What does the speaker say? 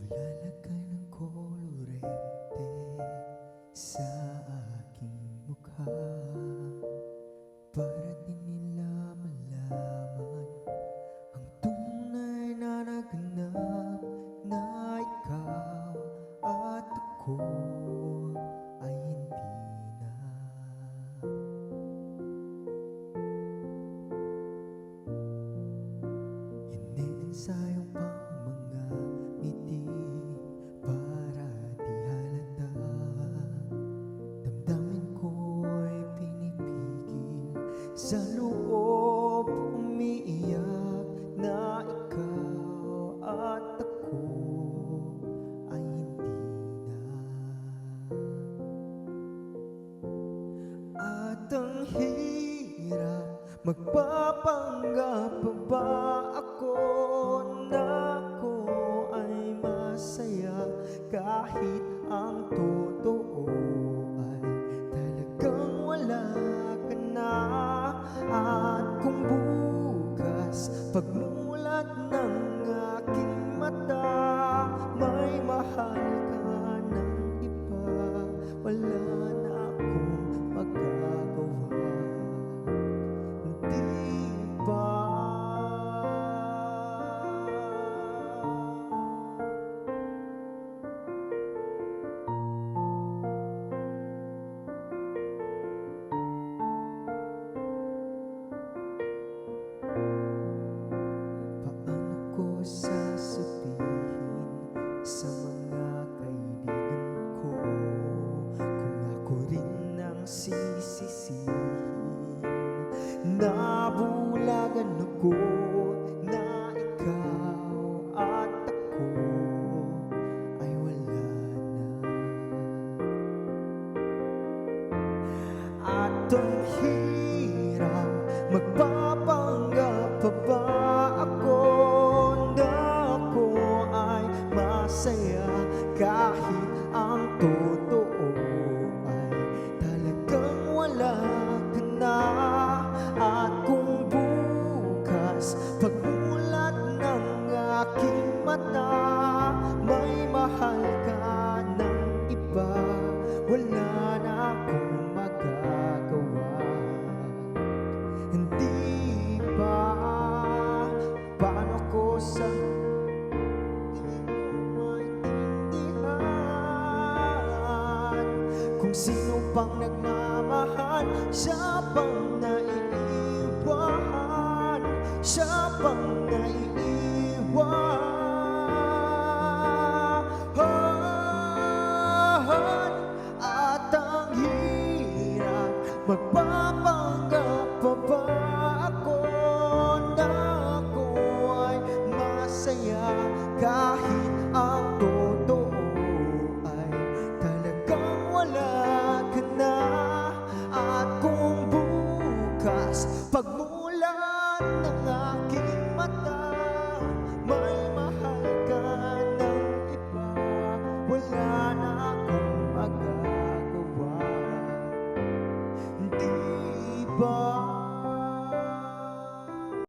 Maglalagay ng kolorete sa aking mukha para di nila malaman ang tunay na naganap na ikaw at ako ay hindi na. Ine-ensayong pang mga ngiti para di halata. Damdamin ko'y pinipigil sa loob, umiiyak na ikaw at ako ay hindi na. At ang hirap, magpapanggap pa ba ako na ako ay masaya kahit ang totoo ay talagang wala ka na. At kung bukas pagmulat ng aking mata may mahal ka ng iba, wala na akong magagawa. Paano ko sasabihin sa mga kaibigan ko kung ako rin ang sisisihin? Nabulagan ako na ikaw at ako ay wala na. At ang hirap, magpapanggap pa ba ako na ako ay masaya kahit ang totoo ay talagang wala ka na. At kung bukas pagmulat ng aking mata may mahal ka ng iba, wala na akong magagawa. Hindi ba paano ko sa di ko maintindihan kung sino pang nagmamahal, siya pang naiiwan, siya pang naiiwan. At ang hirap, magpapanggap pa ba ako na ako ay masaya kahit